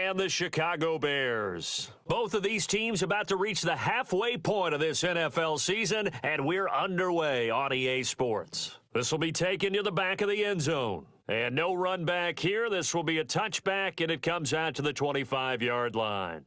and the Chicago Bears. Both of these teams about to reach the halfway point of this NFL season, and we're underway on EA Sports. This will be taken to the back of the end zone. And no run back here. This will be a touchback, and it comes out to the 25-yard line.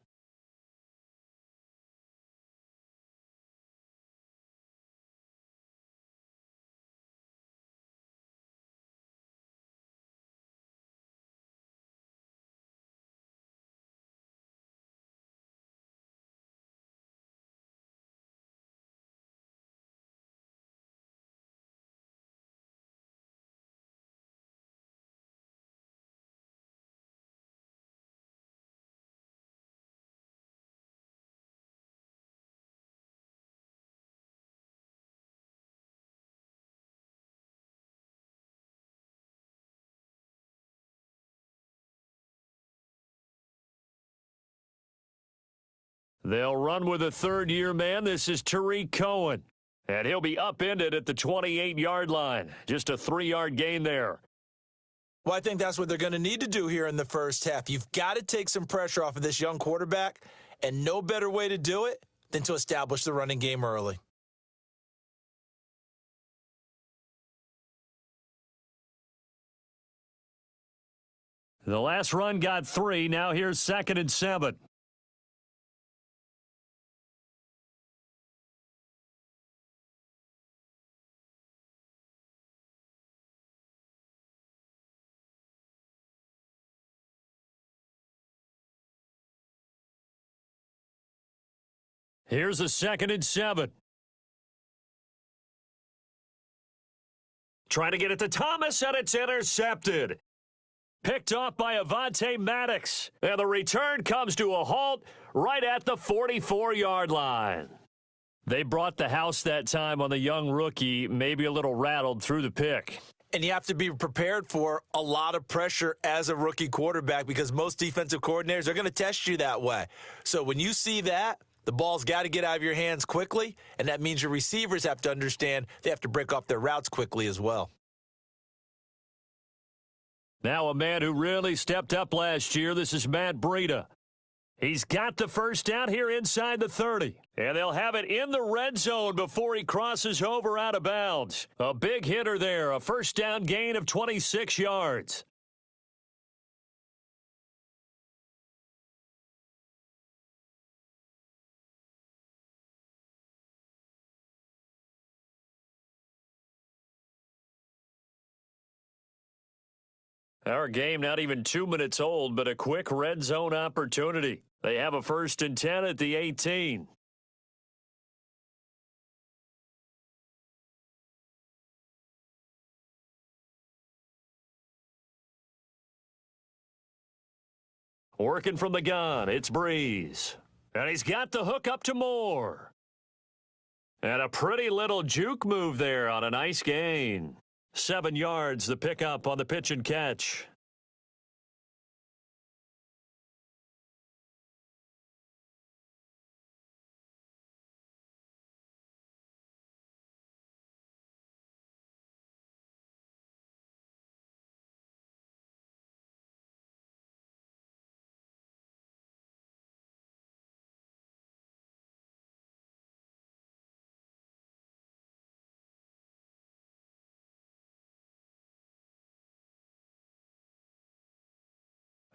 They'll run with a third-year man. This is Tariq Cohen. And he'll be upended at the 28-yard line. Just a 3-yard gain there. Well, I think that's what they're going to need to do here in the first half. You've got to take some pressure off of this young quarterback, and no better way to do it than to establish the running game early. The last run got 3. Now here's 2nd and 7. Here's a 2nd and 7. Trying to get it to Thomas, and it's intercepted. Picked off by Avonte Maddox. And the return comes to a halt right at the 44-yard line. They brought the house that time on the young rookie, maybe a little rattled through the pick. And you have to be prepared for a lot of pressure as a rookie quarterback because most defensive coordinators are going to test you that way. So when you see that, the ball's got to get out of your hands quickly, and that means your receivers have to understand they have to break off their routes quickly as well. Now a man who really stepped up last year, this is Matt Breida. He's got the first down here inside the 30, and they'll have it in the red zone before he crosses over out of bounds. A big hitter there, a first down gain of 26 yards. Our game not even 2 minutes old, but a quick red zone opportunity. They have a 1st and 10 at the 18. Working from the gun, it's Breeze. And he's got the hook up to Moore. And a pretty little juke move there on a nice gain. 7 yards, the pickup on the pitch and catch.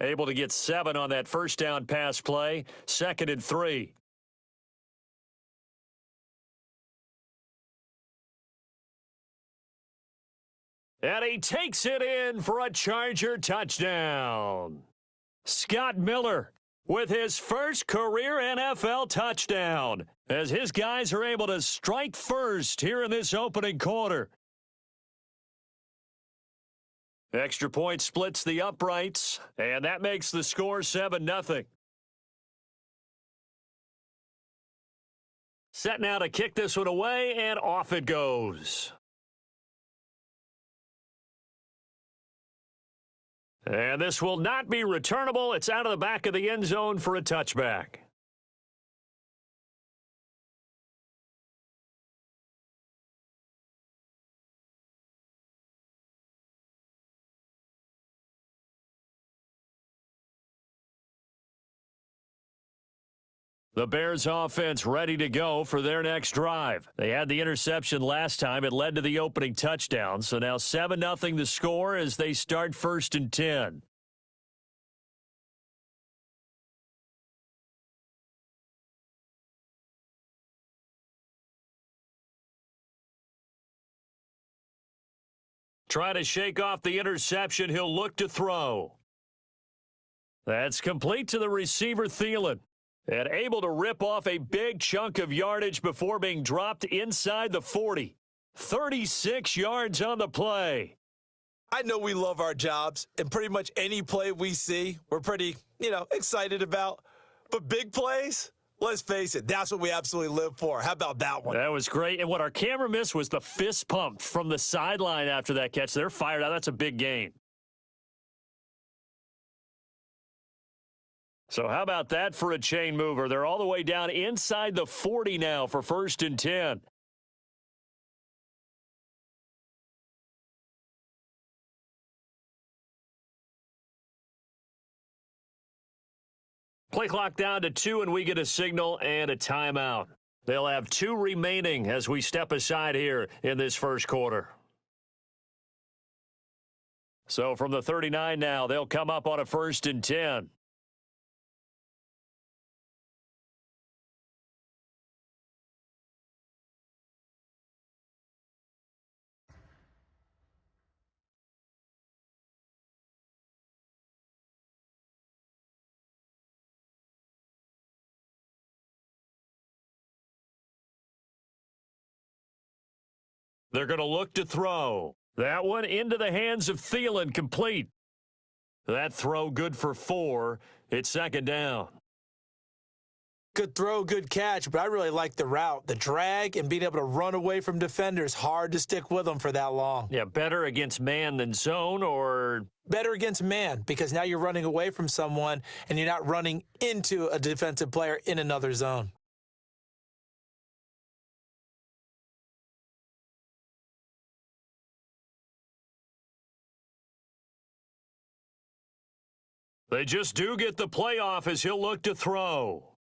Able to get 7 on that first down pass play. 2nd and 3. And he takes it in for a Charger touchdown. Scott Miller with his first career NFL touchdown as his guys are able to strike first here in this opening quarter. Extra point splits the uprights, and that makes the score 7-0. Set now to kick this one away, and off it goes. And this will not be returnable. It's out of the back of the end zone for a touchback. The Bears offense ready to go for their next drive. They had the interception last time. It led to the opening touchdown. So now 7-0 the score as they start 1st and 10. Try to shake off the interception. He'll look to throw. That's complete to the receiver, Thielen. And able to rip off a big chunk of yardage before being dropped inside the 40. 36 yards on the play. I know we love our jobs, and pretty much any play we see, we're pretty, excited about. But big plays, let's face it, that's what we absolutely live for. How about that one? That was great. And what our camera missed was the fist pump from the sideline after that catch. They're fired out. That's a big gain. So how about that for a chain mover? They're all the way down inside the 40 now for 1st and 10. Play clock down to 2, and we get a signal and a timeout. They'll have 2 remaining as we step aside here in this first quarter. So from the 39 now, they'll come up on a 1st and 10. They're going to look to throw. That one into the hands of Thielen, complete. That throw good for 4. It's 2nd down. Good throw, good catch, but I really like the route. The drag and being able to run away from defenders, hard to stick with them for that long. Yeah, better against man than zone, or? Better against man, because now you're running away from someone and you're not running into a defensive player in another zone. They just do get the playoff as he'll look to throw.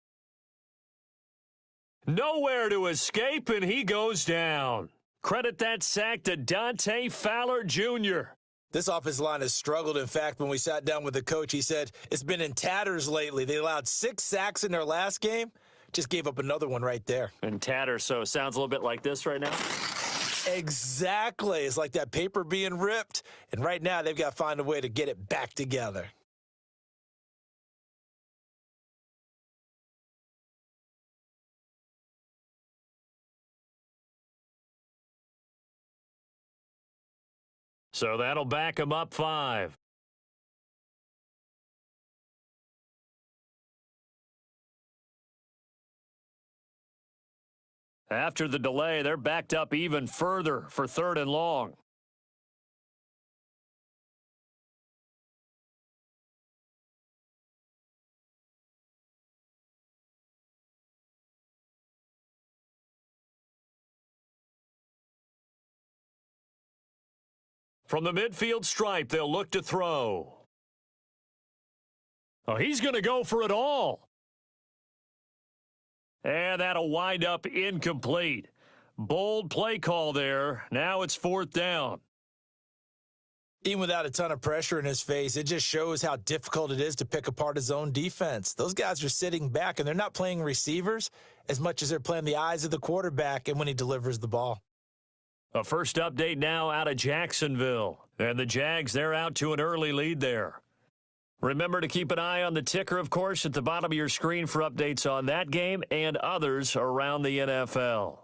Nowhere to escape, and he goes down. Credit that sack to Dante Fowler Jr. This offensive line has struggled. In fact, when we sat down with the coach, he said it's been in tatters lately. They allowed 6 sacks in their last game. Just gave up another one right there. In tatters, so it sounds a little bit like this right now? Exactly. It's like that paper being ripped. And right now, they've got to find a way to get it back together. So that'll back him up 5. After the delay, they're backed up even further for 3rd and long. From the midfield stripe, they'll look to throw. Oh, he's going to go for it all. And that'll wind up incomplete. Bold play call there. Now it's 4th down. Even without a ton of pressure in his face, it just shows how difficult it is to pick apart his own defense. Those guys are sitting back, and they're not playing receivers as much as they're playing the eyes of the quarterback and when he delivers the ball. A first update now out of Jacksonville. And the Jags, they're out to an early lead there. Remember to keep an eye on the ticker, of course, at the bottom of your screen for updates on that game and others around the NFL.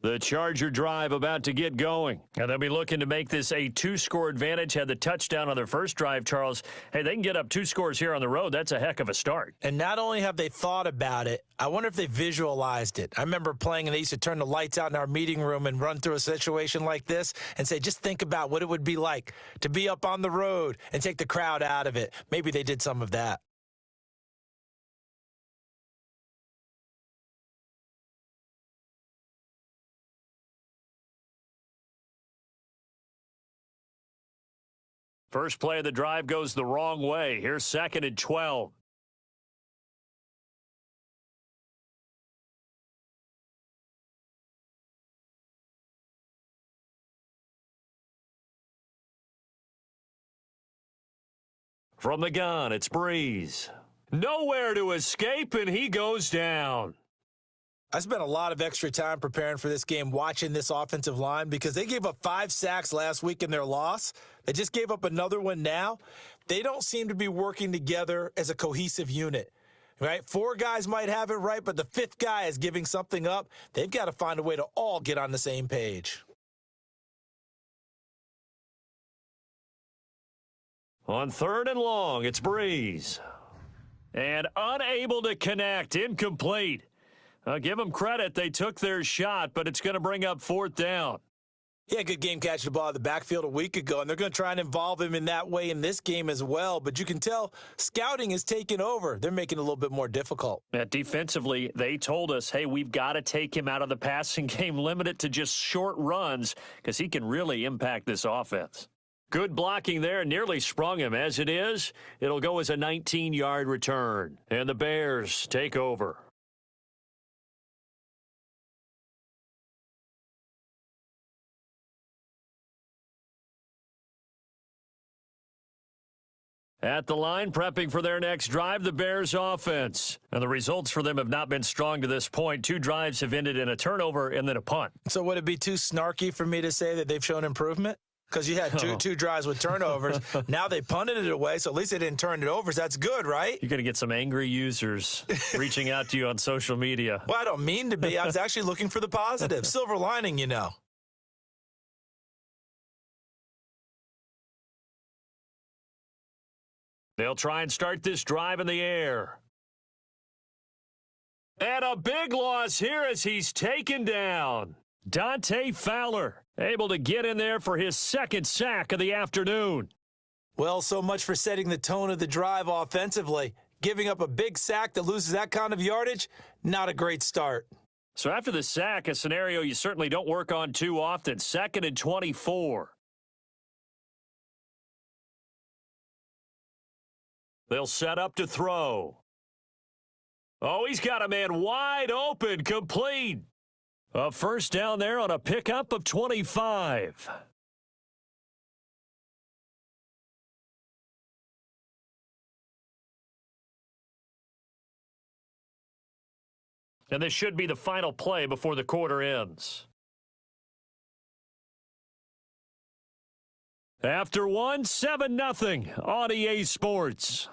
The Charger drive about to get going. And they'll be looking to make this a 2-score advantage. Had the touchdown on their first drive, Charles. Hey, they can get up 2 scores here on the road. That's a heck of a start. And not only have they thought about it, I wonder if they visualized it. I remember playing, and they used to turn the lights out in our meeting room and run through a situation like this and say, just think about what it would be like to be up on the road and take the crowd out of it. Maybe they did some of that. First play of the drive goes the wrong way. Here's 2nd and 12. From the gun, it's Breeze. Nowhere to escape, and he goes down. I spent a lot of extra time preparing for this game, watching this offensive line, because they gave up 5 sacks last week in their loss. They just gave up another one now. They don't seem to be working together as a cohesive unit, right? 4 guys might have it right, but the 5th guy is giving something up. They've got to find a way to all get on the same page. On 3rd and long, it's Breeze. And unable to connect, incomplete. Give them credit, they took their shot, but it's going to bring up 4th down. Yeah, good game catching the ball in the backfield a week ago, and they're going to try and involve him in that way in this game as well. But you can tell scouting is taking over. They're making it a little bit more difficult. Defensively, they told us, hey, we've got to take him out of the passing game, limit it to just short runs, because he can really impact this offense. Good blocking there, nearly sprung him. As it is, it'll go as a 19-yard return. And the Bears take over. At the line, prepping for their next drive, the Bears offense. And the results for them have not been strong to this point. 2 drives have ended in a turnover and then a punt. So would it be too snarky for me to say that they've shown improvement? Because you had two drives with turnovers. Now they punted it away, so at least they didn't turn it over. So that's good, right? You're going to get some angry users reaching out to you on social media. Well, I don't mean to be. I was actually looking for the positive. Silver lining, you know. They'll try and start this drive in the air. And a big loss here as he's taken down. Dante Fowler able to get in there for his 2nd sack of the afternoon. Well, so much for setting the tone of the drive offensively. Giving up a big sack that loses that kind of yardage, not a great start. So after the sack, a scenario you certainly don't work on too often. 2nd and 24. They'll set up to throw. Oh, he's got a man wide open, complete. A 1st down there on a pickup of 25. And this should be the final play before the quarter ends. After 1, 7-0 on EA Sports.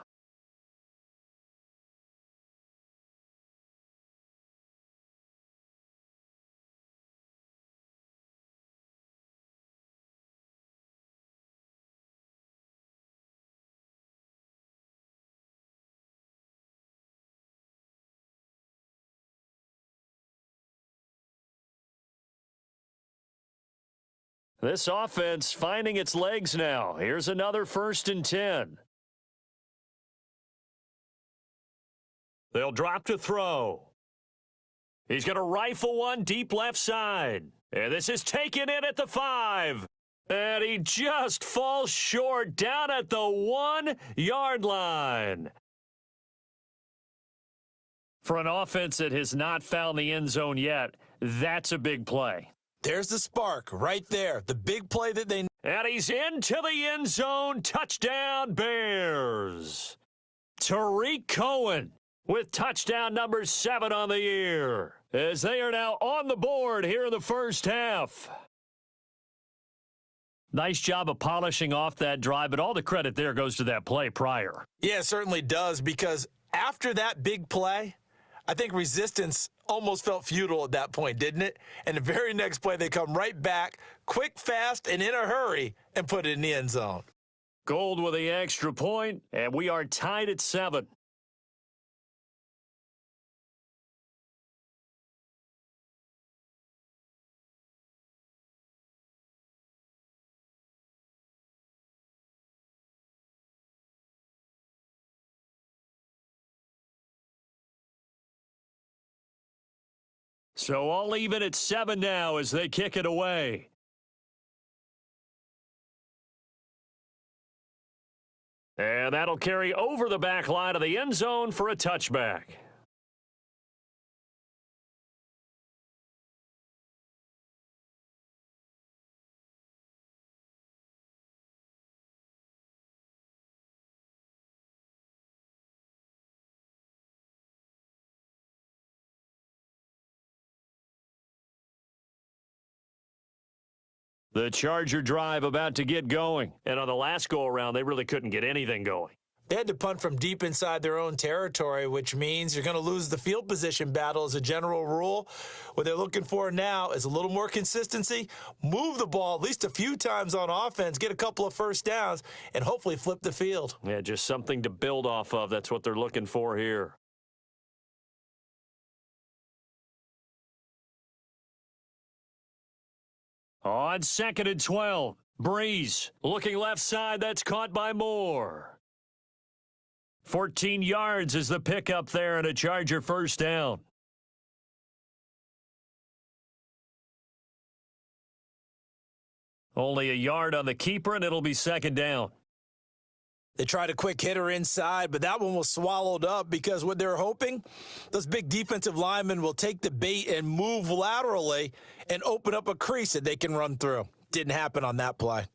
This offense finding its legs now. Here's another 1st and 10. They'll drop to throw. He's going to rifle one deep left side. And this is taken in at the 5. And he just falls short down at the 1-yard line. For an offense that has not found the end zone yet, that's a big play. There's the spark right there. The big play that they... And he's into the end zone. Touchdown, Bears. Tariq Cohen with touchdown number 7 on the year, as they are now on the board here in the 1st half. Nice job of polishing off that drive, but all the credit there goes to that play prior. Yeah, it certainly does, because after that big play, I think resistance almost felt futile at that point, didn't it? And the very next play, they come right back, quick, fast, and in a hurry, and put it in the end zone. Gold with the extra point, and we are tied at 7. So all even at 7 now as they kick it away. And that'll carry over the back line of the end zone for a touchback. The Charger drive about to get going. And on the last go-around, they really couldn't get anything going. They had to punt from deep inside their own territory, which means you're going to lose the field position battle as a general rule. What they're looking for now is a little more consistency, move the ball at least a few times on offense, get a couple of first downs, and hopefully flip the field. Yeah, just something to build off of. That's what they're looking for here. On 2nd and 12, Breeze looking left side. That's caught by Moore. 14 yards is the pickup there and a Charger first down. Only a yard on the keeper, and it'll be 2nd down. They tried a quick hitter inside, but that one was swallowed up because what they're hoping, those big defensive linemen will take the bait and move laterally and open up a crease that they can run through. Didn't happen on that play.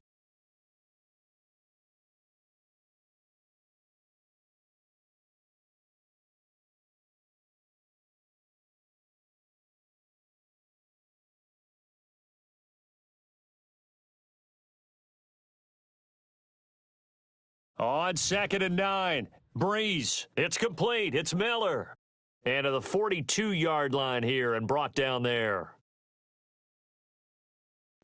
On 2nd and 9, Breeze. It's complete. It's Miller. And to the 42-yard line here and brought down there.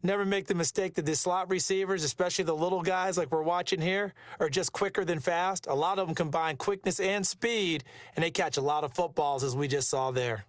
Never make the mistake that the slot receivers, especially the little guys like we're watching here, are just quicker than fast. A lot of them combine quickness and speed, and they catch a lot of footballs, as we just saw there.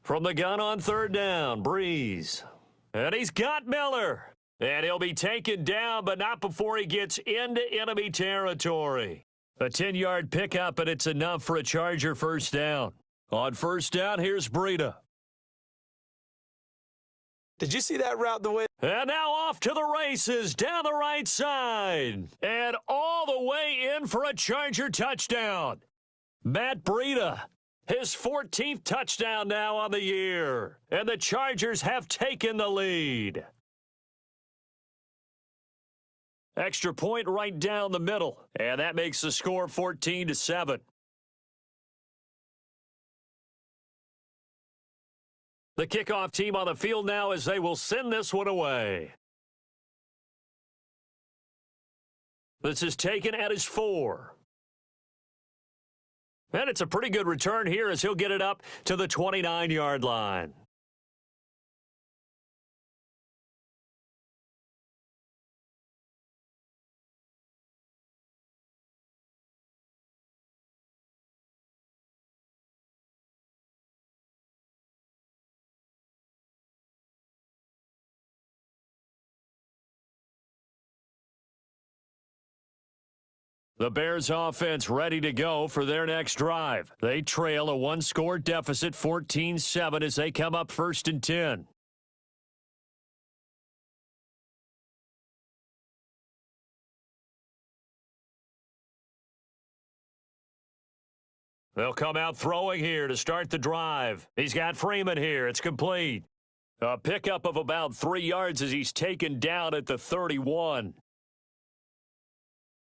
From the gun on 3rd down, Breeze. And he's got Miller. And he'll be taken down, but not before he gets into enemy territory. A 10-yard pickup, and it's enough for a Charger first down. On 1st down, here's Breida. Did you see that route the way? And now off to the races down the right side. And all the way in for a Charger touchdown. Matt Breida. His 14th touchdown now on the year. And the Chargers have taken the lead. Extra point right down the middle. And that makes the score 14-7. The kickoff team on the field now as they will send this one away. This is taken at his 4. And it's a pretty good return here as he'll get it up to the 29-yard line. The Bears offense ready to go for their next drive. They trail a one-score deficit, 14-7, as they come up 1st and 10. They'll come out throwing here to start the drive. He's got Freeman here. It's complete. A pickup of about 3 yards as he's taken down at the 31.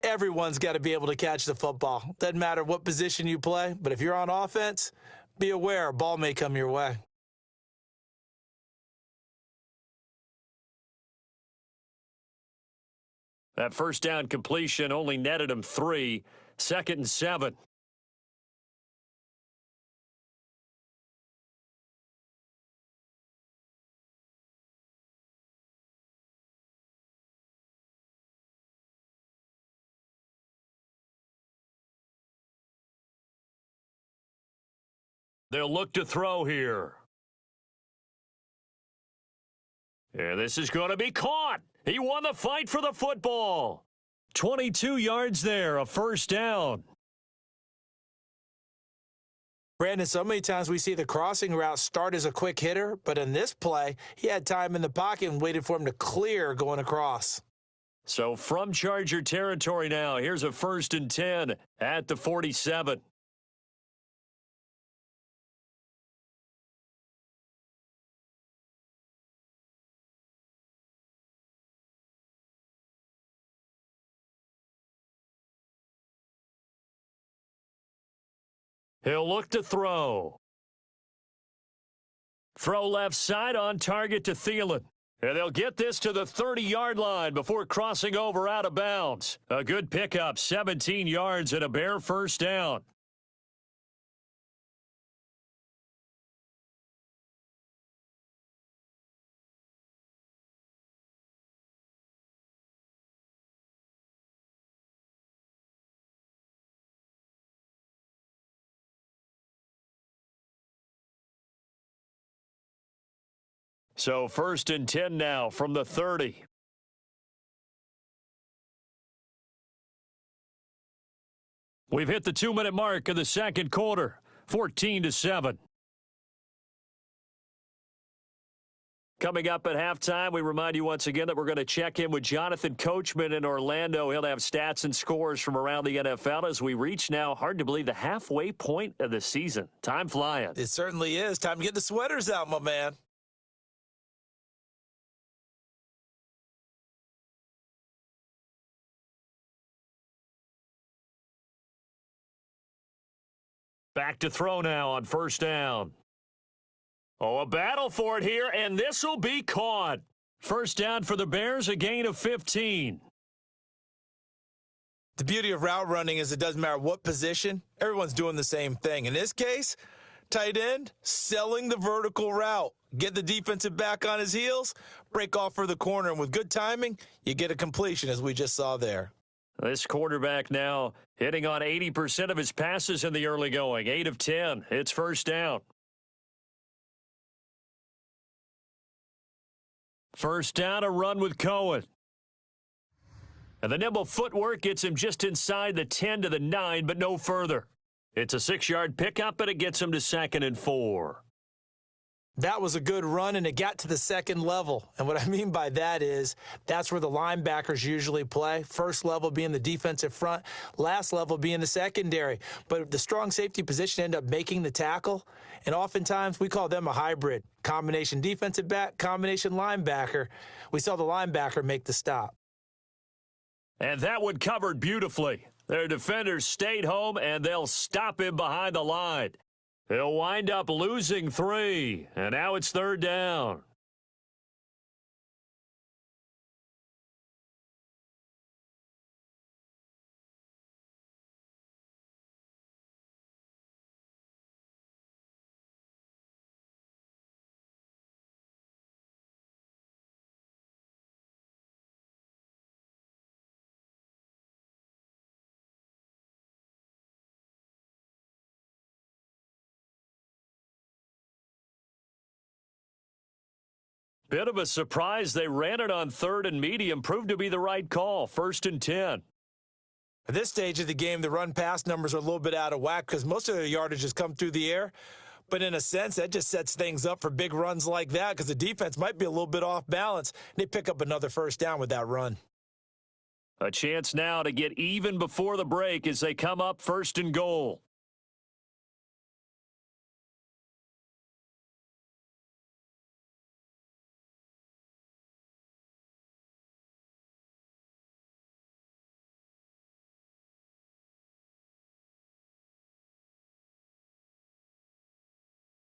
Everyone's got to be able to catch the football. Doesn't matter what position you play, but if you're on offense, be aware a ball may come your way. That first down completion only netted him 3. 2nd and 7. They'll look to throw here. And this is going to be caught. He won the fight for the football. 22 yards there, a first down. Brandon, so many times we see the crossing route start as a quick hitter, but in this play, he had time in the pocket and waited for him to clear going across. So from Charger territory now, here's a 1st and 10 at the 47. He'll look to throw. Throw left side on target to Thielen. And they'll get this to the 30-yard line before crossing over out of bounds. A good pickup, 17 yards and a Bear first down. So 1st and 10 now from the 30. We've hit the 2-minute mark of the second quarter, 14-7. Coming up at halftime, we remind you once again that we're going to check in with Jonathan Coachman in Orlando. He'll have stats and scores from around the NFL as we reach now, hard to believe, the halfway point of the season. Time flying. It certainly is. Time to get the sweaters out, my man. Back to throw now on 1st down. Oh, a battle for it here, and this will be caught. 1st down for the Bears, a gain of 15. The beauty of route running is it doesn't matter what position, everyone's doing the same thing. In this case, tight end, selling the vertical route. Get the defensive back on his heels, break off for the corner, and with good timing, you get a completion, as we just saw there. This quarterback now hitting on 80% of his passes in the early going. 8 of 10. It's 1st down. 1st down, a run with Cohen. And the nimble footwork gets him just inside the 10 to the 9, but no further. It's a 6-yard pickup, and it gets him to 2nd and 4. That was a good run, and it got to the second level. And what I mean by that is that's where the linebackers usually play. First level being the defensive front, last level being the secondary. But the strong safety position ended up making the tackle, and oftentimes we call them a hybrid. Combination defensive back, combination linebacker. We saw the linebacker make the stop. And that one covered beautifully. Their defenders stayed home, and they'll stop him behind the line. He'll wind up losing 3, and now it's 3rd down. Bit of a surprise. They ran it on 3rd and medium. Proved to be the right call. 1st and 10. At this stage of the game, the run-pass numbers are a little bit out of whack because most of their yardage has come through the air. But in a sense, that just sets things up for big runs like that because the defense might be a little bit off balance. They pick up another 1st down with that run. A chance now to get even before the break as they come up 1st and goal.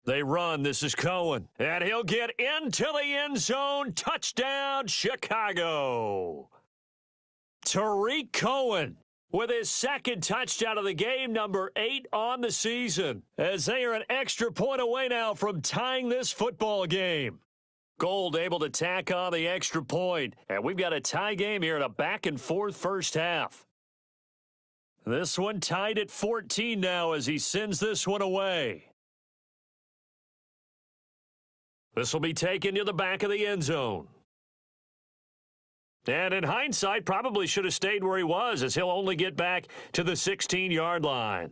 They run. This is Cohen. And he'll get into the end zone. Touchdown, Chicago. Tariq Cohen with his 2nd touchdown of the game, number 8 on the season, as they are an extra point away now from tying this football game. Gold able to tack on the extra point, and we've got a tie game here in a back-and-forth first half. This one tied at 14 now as he sends this one away. This will be taken to the back of the end zone. And in hindsight, probably should have stayed where he was, as he'll only get back to the 16-yard line.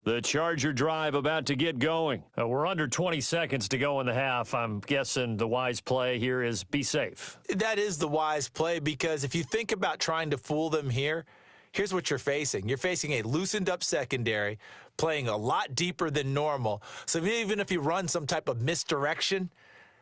The Charger drive about to get going. We're under 20 seconds to go in the half. I'm guessing the wise play here is be safe. That is the wise play, because if you think about trying to fool them here, here's what you're facing. You're facing a loosened up secondary, playing a lot deeper than normal. So even if you run some type of misdirection,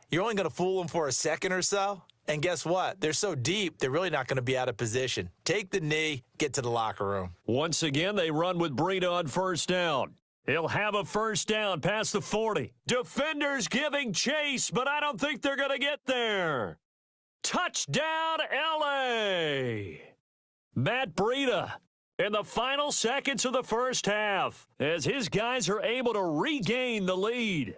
you're only going to fool them for a second or so. And guess what? They're so deep, they're really not going to be out of position. Take the knee, get to the locker room. Once again, they run with Breida on first down. He'll have a first down past the 40. Defenders giving chase, but I don't think they're going to get there. Touchdown, L.A. Matt Breida in the final seconds of the first half, as his guys are able to regain the lead.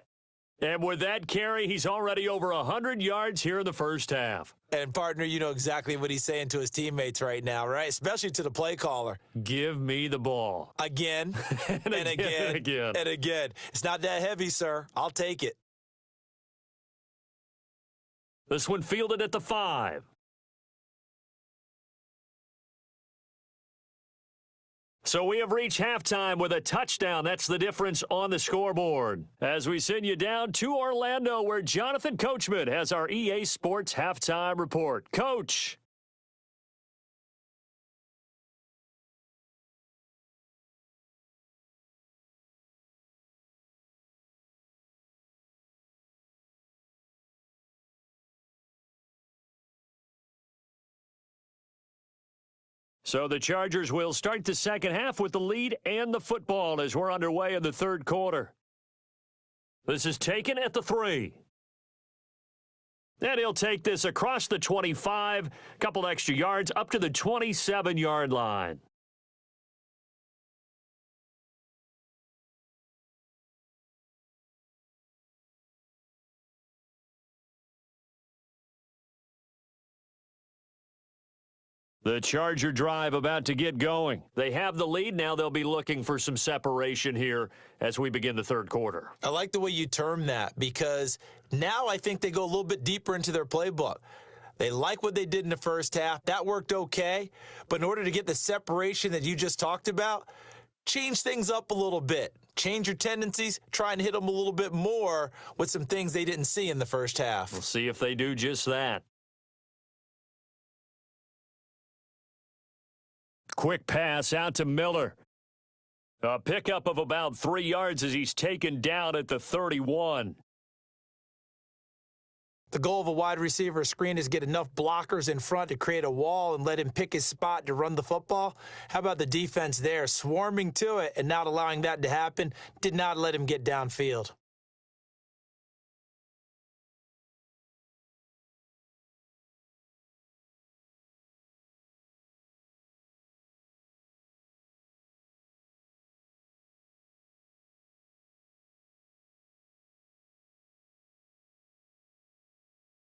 And with that carry, he's already over 100 yards here in the first half. And, partner, you know exactly what he's saying to his teammates right now, right? Especially to the play caller. Give me the ball. Again, and again, and again. It's not that heavy, sir. I'll take it. This one fielded at the 5. So we have reached halftime with a touchdown. That's the difference on the scoreboard. As we send you down to Orlando, where Jonathan Coachman has our EA Sports Halftime Report. Coach. So the Chargers will start the second half with the lead and the football as we're underway in the third quarter. This is taken at the 3. And he'll take this across the 25, couple extra yards up to the 27-yard line. The Charger drive about to get going. They have the lead. Now they'll be looking for some separation here as we begin the third quarter. I like the way you term that, because now I think they go a little bit deeper into their playbook. They like what they did in the first half. That worked okay. But in order to get the separation that you just talked about, change things up a little bit. Change your tendencies. Try and hit them a little bit more with some things they didn't see in the first half. We'll see if they do just that. Quick pass out to Miller. A pickup of about 3 yards as he's taken down at the 31. The goal of a wide receiver screen is get enough blockers in front to create a wall and let him pick his spot to run the football. How about the defense there, swarming to it and not allowing that to happen? Did not let him get downfield.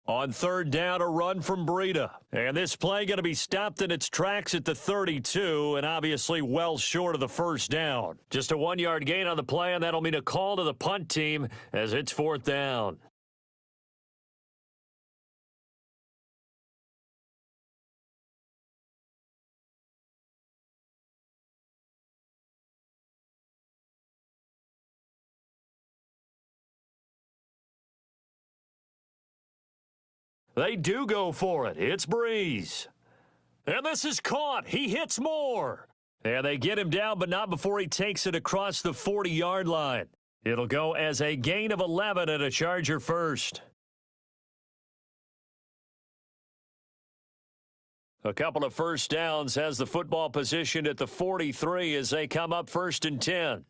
On third down, a run from Breida. And this play going to be stopped in its tracks at the 32, and obviously well short of the first down. Just a 1-yard gain on the play, and that'll mean a call to the punt team as it's fourth down. They do go for it. It's Breeze. And this is caught. He hits more. And they get him down, but not before he takes it across the 40-yard line. It'll go as a gain of 11 and a Charger first. A couple of first downs has the football positioned at the 43 as they come up first and 10.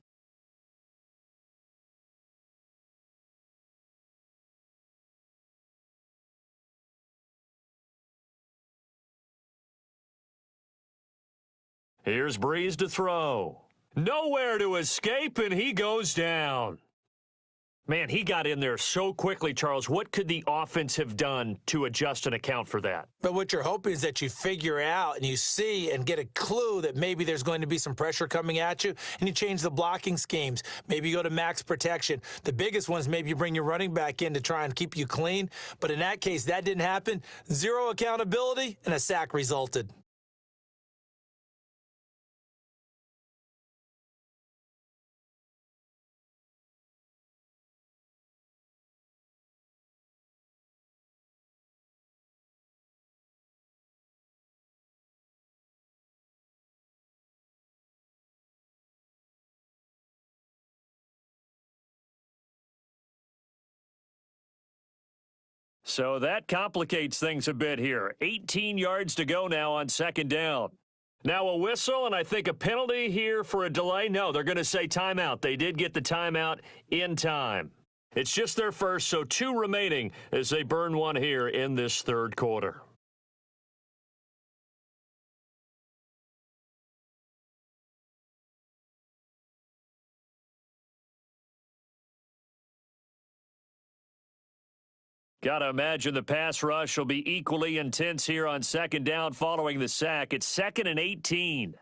Here's Breeze to throw. Nowhere to escape, and he goes down. Man, he got in there so quickly, Charles. What could the offense have done to adjust and account for that? But what you're hoping is that you figure out and you see and get a clue that maybe there's going to be some pressure coming at you, and you change the blocking schemes. Maybe you go to max protection. The biggest one is maybe you bring your running back in to try and keep you clean. But in that case, that didn't happen. Zero accountability, and a sack resulted. So that complicates things a bit here. 18 yards to go now on second down. Now a whistle, and I think a penalty here for a delay. No, they're going to say timeout. They did get the timeout in time. It's just their first, so 2 remaining as they burn one here in this third quarter. Got to imagine the pass rush will be equally intense here on second down following the sack. It's 2nd and 18.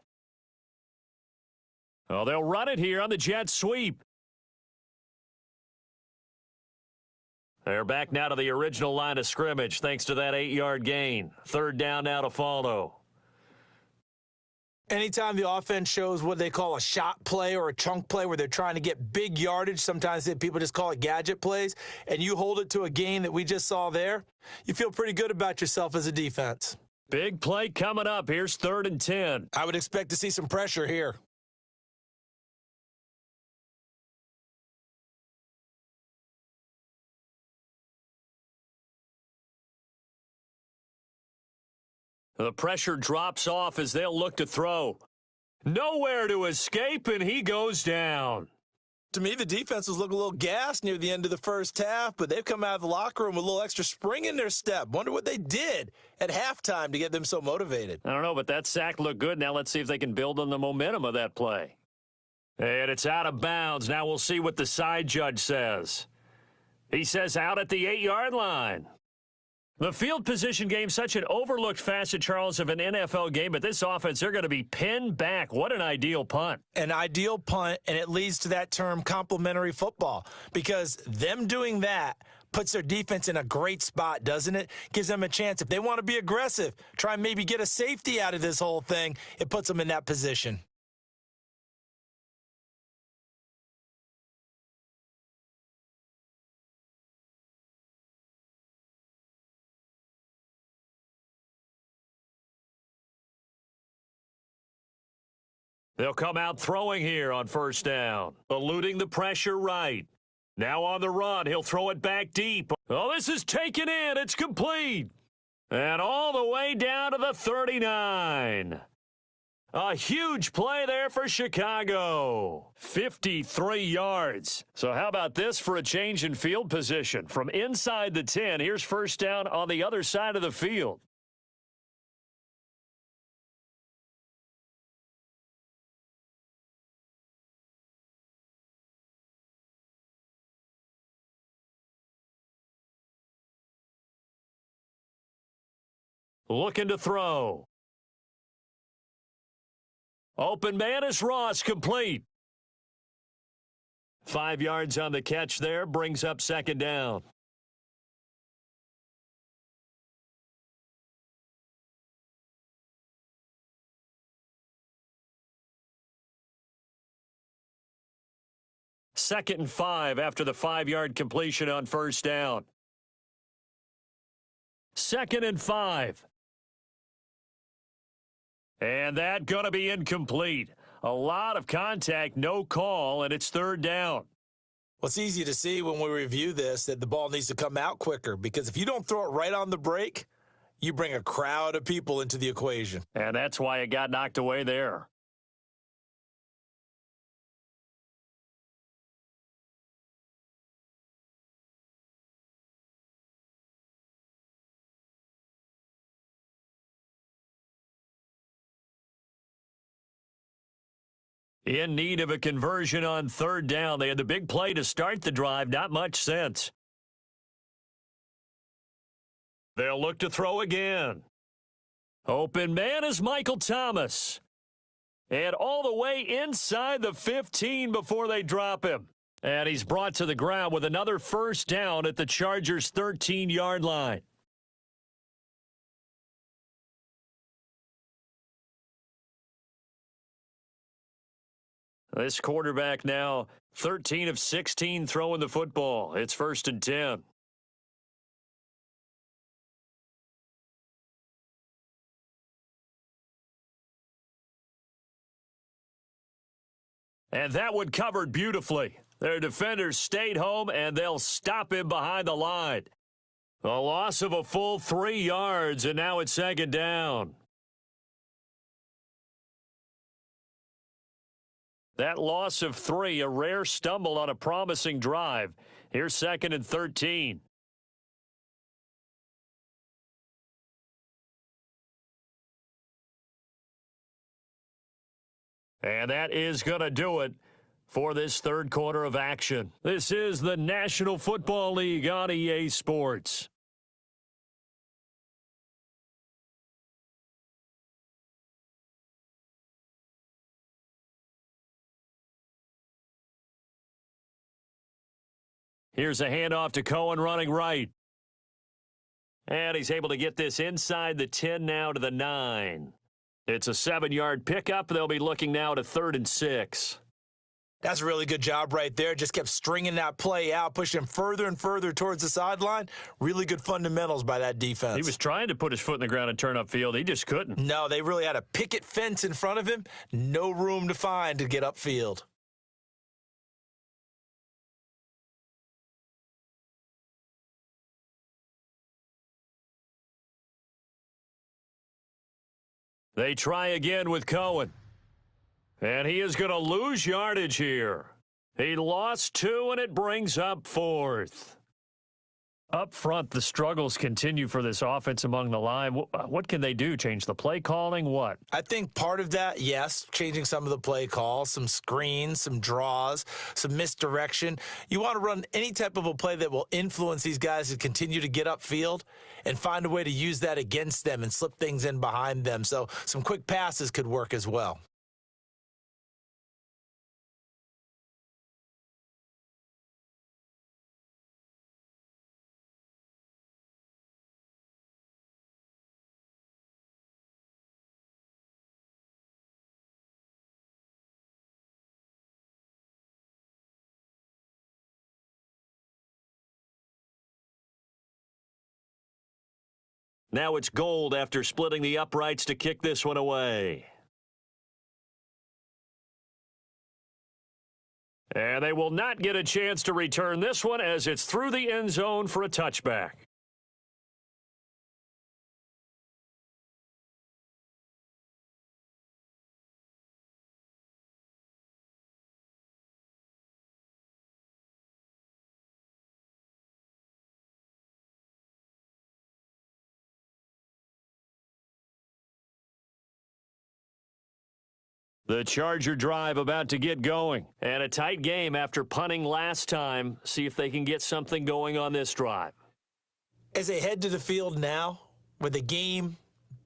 Oh, they'll run it here on the jet sweep. They're back now to the original line of scrimmage thanks to that 8-yard gain. Third down now to follow. Anytime the offense shows what they call a shot play or a chunk play where they're trying to get big yardage, sometimes people just call it gadget plays, and you hold it to a gain that we just saw there, you feel pretty good about yourself as a defense. Big play coming up. Here's 3rd and 10. I would expect to see some pressure here. The pressure drops off as they'll look to throw. Nowhere to escape, and he goes down. To me, the defense was looking a little gassed near the end of the first half, but they've come out of the locker room with a little extra spring in their step. Wonder what they did at halftime to get them so motivated. I don't know, but that sack looked good. Now let's see if they can build on the momentum of that play. And it's out of bounds. Now we'll see what the side judge says. He says out at the 8-yard line. The field position game, such an overlooked facet, Charles, of an NFL game, but this offense, they're going to be pinned back. What an ideal punt. An ideal punt, and it leads to that term complementary football, because them doing that puts their defense in a great spot, doesn't it? Gives them a chance. If they want to be aggressive, try and maybe get a safety out of this whole thing, it puts them in that position. They'll come out throwing here on first down, eluding the pressure right. Now on the run, he'll throw it back deep. Oh, this is taken in. It's complete. And all the way down to the 39. A huge play there for Chicago. 53 yards. So how about this for a change in field position? From inside the 10, here's first down on the other side of the field. Looking to throw. Open man is Ross, complete. 5 yards on the catch there, brings up second down. Second and 5 after the 5-yard completion on first down. 2nd and 5. And that going to be incomplete. A lot of contact, no call, and it's third down. Well, it's easy to see when we review this that the ball needs to come out quicker, because if you don't throw it right on the break, you bring a crowd of people into the equation. And that's why it got knocked away there. In need of a conversion on third down. They had the big play to start the drive. Not much sense. They'll look to throw again. Open man is Michael Thomas. And all the way inside the 15 before they drop him. And he's brought to the ground with another first down at the Chargers' 13-yard line. This quarterback now 13 of 16 throwing the football. It's 1st and 10. And that one covered beautifully. Their defenders stayed home, and they'll stop him behind the line. A loss of a full 3 yards, and now it's 2nd down. That loss of 3, a rare stumble on a promising drive. Here's 2nd and 13. And that is going to do it for this third quarter of action. This is the National Football League on EA Sports. Here's a handoff to Cohen running right. And he's able to get this inside the 10 now to the 9. It's a 7-yard pickup. They'll be looking now to 3rd and 6. That's a really good job right there. Just kept stringing that play out, pushing him further and further towards the sideline. Really good fundamentals by that defense. He was trying to put his foot in the ground and turn upfield. He just couldn't. No, they really had a picket fence in front of him. No room to find to get upfield. They try again with Cohen. And he is going to lose yardage here. He lost 2, and it brings up 4th. Up front, the struggles continue for this offense among the line. What can they do? Change the play calling? What? I think part of that, yes, changing some of the play calls, some screens, some draws, some misdirection. You want to run any type of a play that will influence these guys to continue to get upfield and find a way to use that against them and slip things in behind them. So some quick passes could work as well. Now it's Gold after splitting the uprights to kick this one away. And they will not get a chance to return this one as it's through the end zone for a touchback. The Charger drive about to get going. And a tight game after punting last time. See if they can get something going on this drive. As they head to the field now, with the game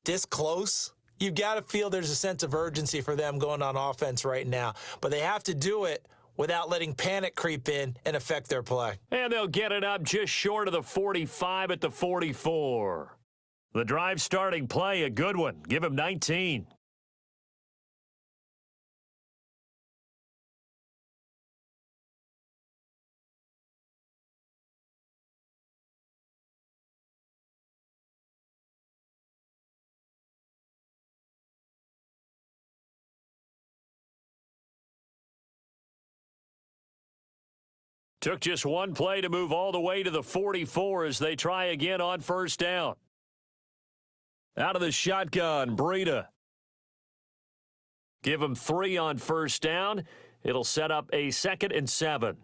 this close, you've got to feel there's a sense of urgency for them going on offense right now. But they have to do it without letting panic creep in and affect their play. And they'll get it up just short of the 45 at the 44. The drive starting play, a good one. Give him 19. Took just one play to move all the way to the 44 as they try again on first down. Out of the shotgun, Breida. Give him 3 on first down. It'll set up a 2nd and 7.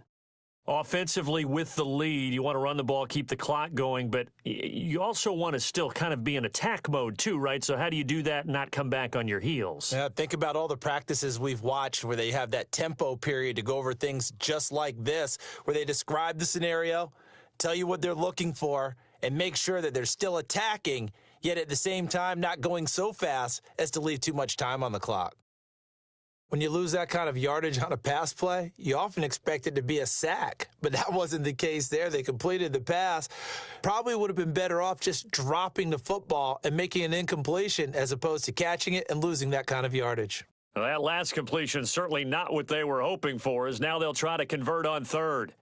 Offensively with the lead, you want to run the ball, keep the clock going, but you also want to still kind of be in attack mode too, right? So how do you do that and not come back on your heels? Yeah, think about all the practices we've watched where they have that tempo period to go over things just like this, where they describe the scenario, tell you what they're looking for, and make sure that they're still attacking, yet at the same time not going so fast as to leave too much time on the clock. When you lose that kind of yardage on a pass play, you often expect it to be a sack, but that wasn't the case there. They completed the pass. Probably would have been better off just dropping the football and making an incompletion as opposed to catching it and losing that kind of yardage. Well, that last completion certainly not what they were hoping for, as now they'll try to convert on third.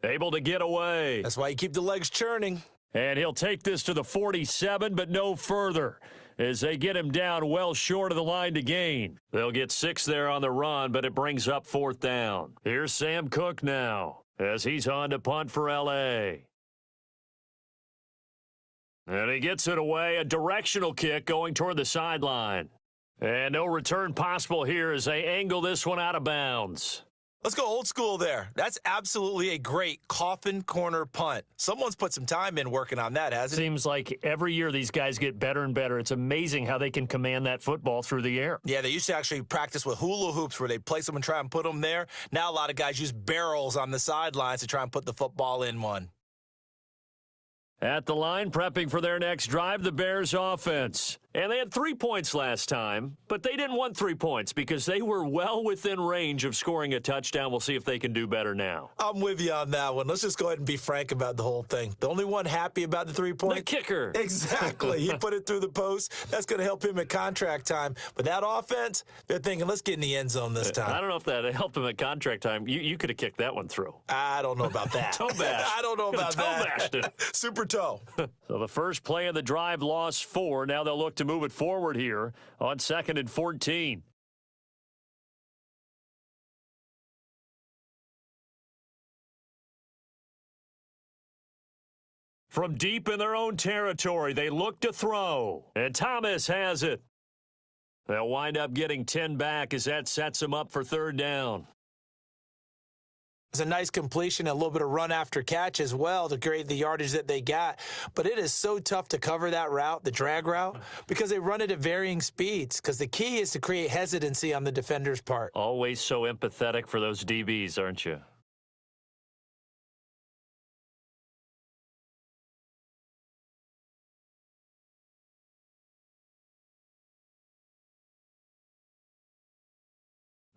Able to get away. That's why you keep the legs churning. And he'll take this to the 47, but no further, as they get him down well short of the line to gain. They'll get 6 there on the run, but it brings up 4th down. Here's Sam Cook now, as he's on to punt for L.A. And he gets it away, a directional kick going toward the sideline. And no return possible here as they angle this one out of bounds. Let's go old school there. That's absolutely a great coffin corner punt. Someone's put some time in working on that, hasn't it? Seems like every year these guys get better and better. It's amazing how they can command that football through the air. Yeah, they used to actually practice with hula hoops where they place them and try and put them there. Now a lot of guys use barrels on the sidelines to try and put the football in one. At the line, prepping for their next drive, the Bears offense. And they had 3 points last time, but they didn't want 3 points because they were well within range of scoring a touchdown. We'll see if they can do better now. I'm with you on that one. Let's just go ahead and be frank about the whole thing. The only one happy about the 3 points? The kicker. Exactly. He put it through the post. That's going to help him at contract time. But that offense, they're thinking, let's get in the end zone this time. I don't know if that helped him at contract time. You could have kicked that one through. I don't know about that. Toe bash. I don't know about that. Toe bashed it. Super toe. So the first play of the drive lost 4. Now they'll look to move it forward here on 2nd and 14. From deep in their own territory, they look to throw. And Thomas has it. They'll wind up getting 10 back as that sets them up for 3rd down. It's a nice completion, a little bit of run after catch as well to create the yardage that they got. But it is so tough to cover that route, the drag route, because they run it at varying speeds. Because the key is to create hesitancy on the defender's part. Always so empathetic for those DBs, aren't you?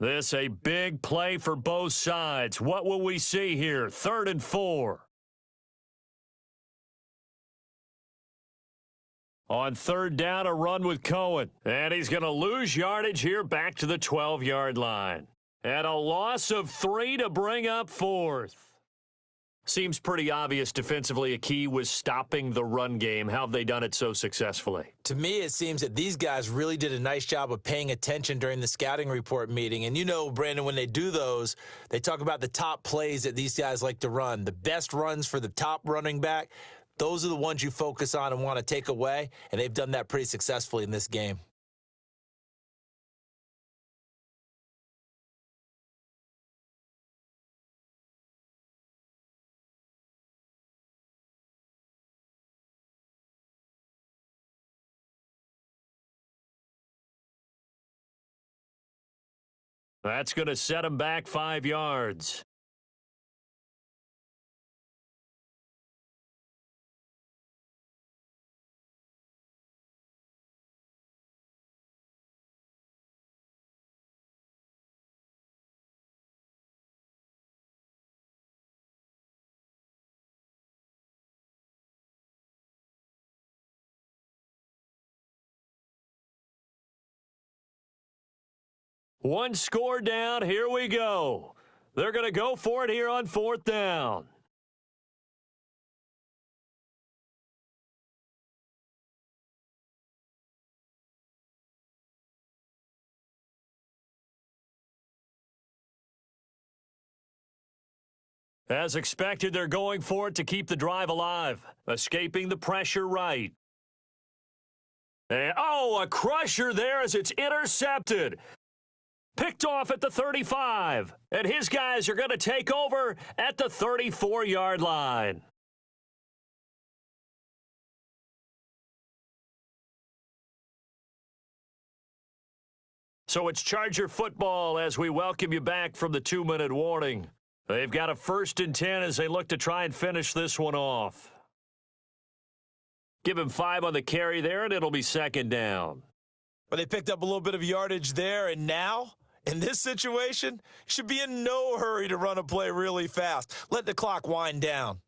This a big play for both sides. What will we see here? 3rd and 4. On 3rd down, a run with Cohen. And he's going to lose yardage here back to the 12-yard line. And a loss of 3 to bring up 4th. Seems pretty obvious defensively a key was stopping the run game. How have they done it so successfully? To me, it seems that these guys really did a nice job of paying attention during the scouting report meeting. And you know, Brandon, when they do those, they talk about the top plays that these guys like to run. The best runs for the top running back, those are the ones you focus on and want to take away. And they've done that pretty successfully in this game. That's going to set him back 5 yards. One score down. Here we go. They're going to go for it here on 4th down. As expected, they're going for it to keep the drive alive. Escaping the pressure right. And, a crusher there as it's intercepted. Picked off at the 35. And his guys are going to take over at the 34-yard line. So it's Charger football as we welcome you back from the 2-minute warning. They've got a 1st and 10 as they look to try and finish this one off. Give him 5 on the carry there, and it'll be 2nd down. Well, they picked up a little bit of yardage there, and now, in this situation, you should be in no hurry to run a play really fast. Let the clock wind down.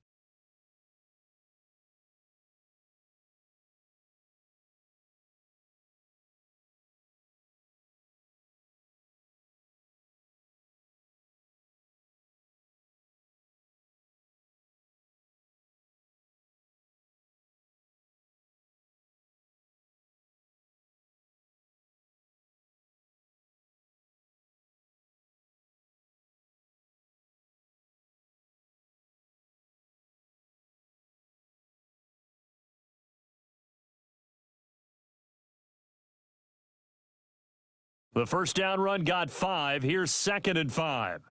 The 1st down run got 5. Here's 2nd and 5.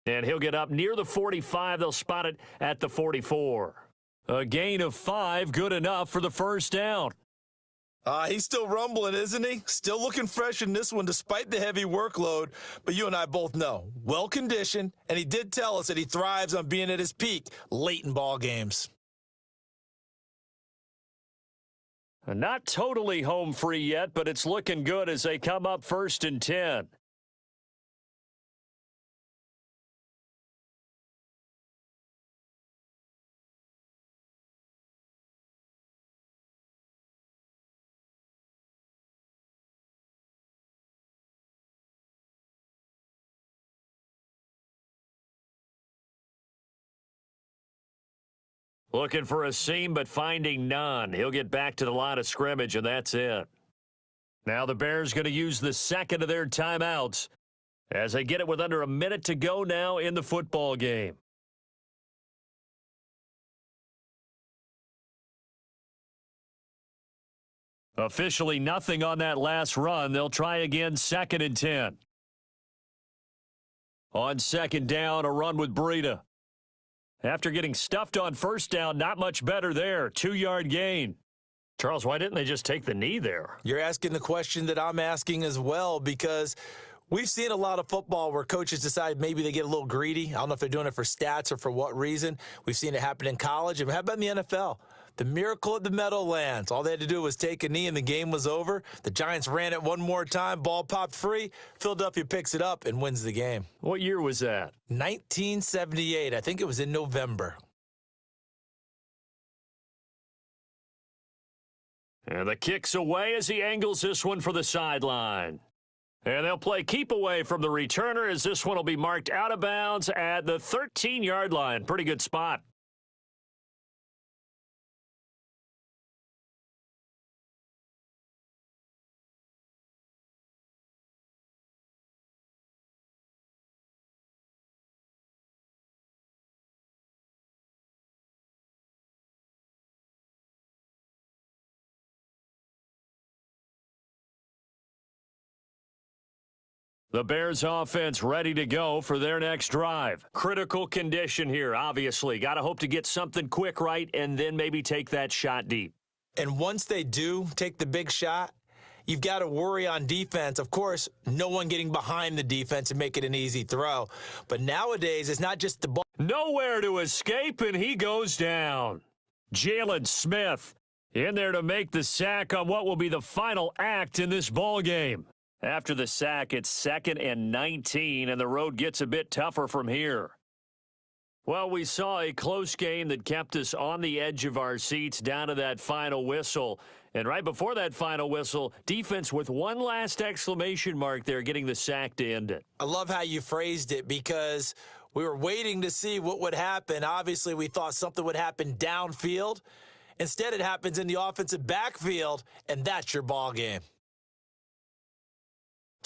And he'll get up near the 45. They'll spot it at the 44. A gain of 5, good enough for the 1st down. He's still rumbling, isn't he? Still looking fresh in this one despite the heavy workload. But you and I both know, well-conditioned, and he did tell us that he thrives on being at his peak late in ball games. Not totally home free yet, but it's looking good as they come up 1st and 10. Looking for a seam, but finding none. He'll get back to the line of scrimmage, and that's it. Now the Bears going to use the 2nd of their timeouts as they get it with under a minute to go now in the football game. Officially nothing on that last run. They'll try again 2nd and 10. On 2nd down, a run with Breida. After getting stuffed on 1st down, not much better there. 2-yard gain. Charles, why didn't they just take the knee there? You're asking the question that I'm asking as well, because we've seen a lot of football where coaches decide maybe they get a little greedy. I don't know if they're doing it for stats or for what reason. We've seen it happen in college. And how about in the NFL? The miracle at the Meadowlands. All they had to do was take a knee and the game was over. The Giants ran it one more time. Ball popped free. Philadelphia picks it up and wins the game. What year was that? 1978. I think it was in November. And the kick's away as he angles this one for the sideline. And they'll play keep away from the returner as this one will be marked out of bounds at the 13-yard line. Pretty good spot. The Bears offense ready to go for their next drive. Critical condition here, obviously. Got to hope to get something quick right and then maybe take that shot deep. And once they do take the big shot, you've got to worry on defense. Of course, no one getting behind the defense and make it an easy throw. But nowadays, it's not just the ball. Nowhere to escape, and he goes down. Jalen Smith in there to make the sack on what will be the final act in this ball game. After the sack, it's 2nd and 19, and the road gets a bit tougher from here. Well, we saw a close game that kept us on the edge of our seats down to that final whistle. And right before that final whistle, defense with one last exclamation mark there, getting the sack to end it. I love how you phrased it, because we were waiting to see what would happen. Obviously, we thought something would happen downfield. Instead, it happens in the offensive backfield, and that's your ball game.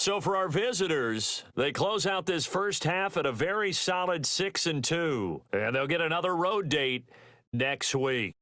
So for our visitors, they close out this first half at a very solid 6-2, and they'll get another road date next week.